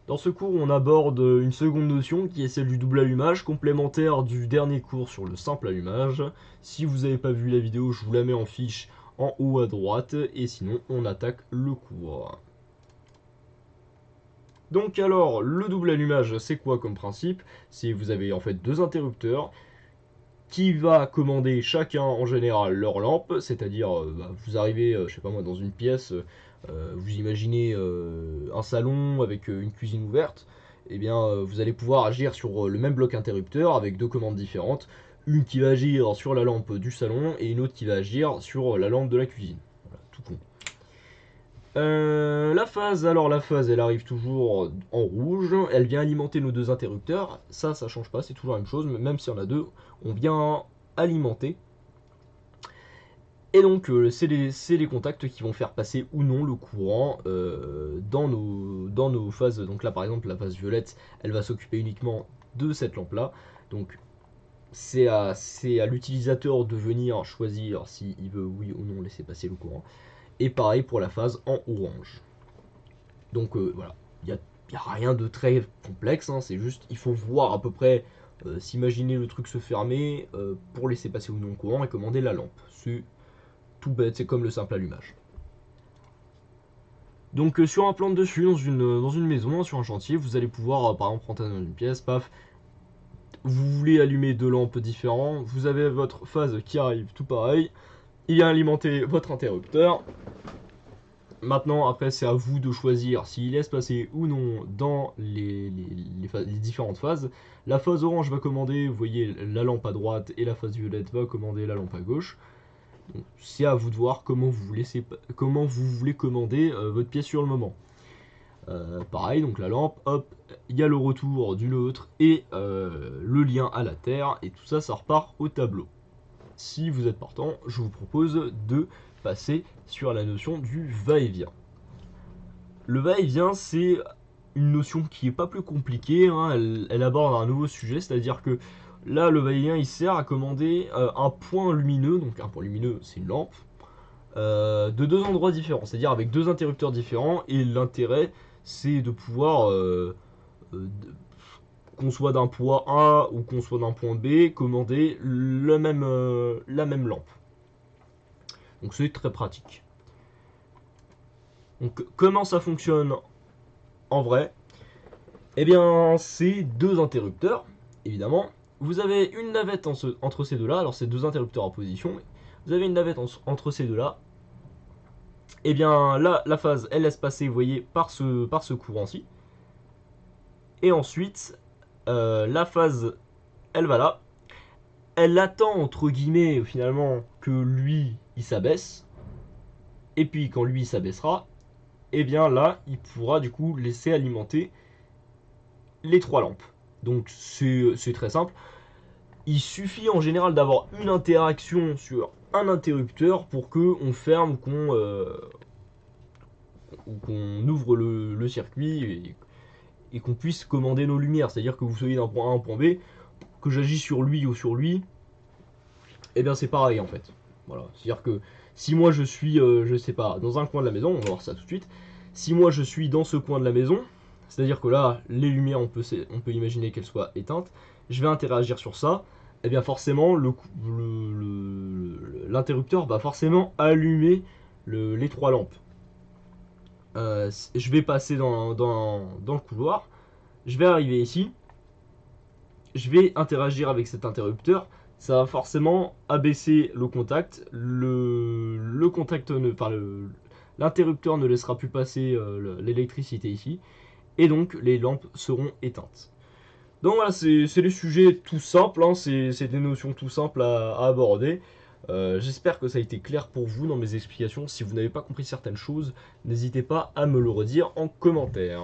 Dans ce cours, on aborde une seconde notion qui est celle du double allumage, complémentaire du dernier cours sur le simple allumage. Si vous n'avez pas vu la vidéo, je vous la mets en fiche en haut à droite, et sinon on attaque le cours. Donc alors, le double allumage, c'est quoi comme principe? C'est vous avez en fait deux interrupteurs qui va commander chacun en général leur lampe, c'est-à-dire vous arrivez, je sais pas moi, dans une pièce, vous imaginez un salon avec une cuisine ouverte, et bien vous allez pouvoir agir sur le même bloc interrupteur avec deux commandes différentes, une qui va agir sur la lampe du salon et une autre qui va agir sur la lampe de la cuisine. Voilà, tout con. La phase, elle arrive toujours en rouge. Elle vient alimenter nos deux interrupteurs. Ça change pas, c'est toujours la même chose. Même s'il y en a deux, on vient alimenter. Et donc, c'est les contacts qui vont faire passer ou non le courant dans nos phases. Donc là, par exemple, la phase violette, elle va s'occuper uniquement de cette lampe-là. Donc, c'est à l'utilisateur de venir choisir s'il veut oui ou non laisser passer le courant. Et pareil pour la phase en orange. Donc voilà, il y a rien de très complexe, hein, c'est juste, il faut voir à peu près, s'imaginer le truc se fermer pour laisser passer ou non le courant et commander la lampe. C'est tout bête, c'est comme le simple allumage. Donc sur un plan de dessus, dans une maison, sur un chantier, vous allez pouvoir par exemple rentrer dans une pièce, paf, vous voulez allumer deux lampes différentes, vous avez votre phase qui arrive tout pareil, il vient alimenter votre interrupteur. Maintenant, après, c'est à vous de choisir s'il laisse passer ou non dans les différentes phases. La phase orange va commander, vous voyez, la lampe à droite, et la phase violette va commander la lampe à gauche. C'est à vous de voir comment vous voulez commander votre pièce sur le moment. Pareil, donc la lampe, hop, il y a le retour d'une autre et le lien à la terre, et tout ça, ça repart au tableau. Si vous êtes partant, je vous propose de passer sur la notion du va-et-vient. Le va-et-vient, c'est une notion qui est pas plus compliquée, hein, elle aborde un nouveau sujet, c'est-à-dire que là, le va-et-vient, il sert à commander un point lumineux, donc un point lumineux, c'est une lampe, de deux endroits différents, c'est-à-dire avec deux interrupteurs différents, et l'intérêt, c'est de pouvoir, qu'on soit d'un point A ou qu'on soit d'un point B, commander la même lampe. Donc c'est très pratique. Donc comment ça fonctionne en vrai? Eh bien, c'est deux interrupteurs, évidemment. Vous avez une navette entre ces deux-là, alors c'est deux interrupteurs en position. Vous avez une navette entre ces deux-là. Eh bien, là, la phase, elle laisse passer, vous voyez, par ce courant-ci. Et ensuite, la phase, elle va là. Elle attend, entre guillemets, finalement, que lui, il s'abaisse. Et puis, quand lui, il s'abaissera, eh bien là, il pourra du coup laisser alimenter les trois lampes. Donc c'est très simple. Il suffit en général d'avoir une interaction sur un interrupteur pour que on ferme, qu'on ouvre le circuit et qu'on puisse commander nos lumières. C'est-à-dire que vous soyez d'un point A à un point B, que j'agis sur lui ou sur lui, et bien c'est pareil en fait. Voilà. C'est-à-dire que si moi je suis, je sais pas, dans un coin de la maison, on va voir ça tout de suite. Si moi je suis dans ce coin de la maison, c'est-à-dire que là, les lumières, on peut imaginer qu'elles soient éteintes, je vais interagir sur ça, et bien forcément, l'interrupteur va forcément allumer les trois lampes. Je vais passer dans le couloir, je vais arriver ici, je vais interagir avec cet interrupteur, ça va forcément abaisser le contact, le contact, enfin l'interrupteur ne laissera plus passer l'électricité ici, et donc les lampes seront éteintes. Donc voilà, c'est des sujets tout simples, hein, c'est des notions tout simples à aborder. J'espère que ça a été clair pour vous dans mes explications. Si vous n'avez pas compris certaines choses, n'hésitez pas à me le redire en commentaire.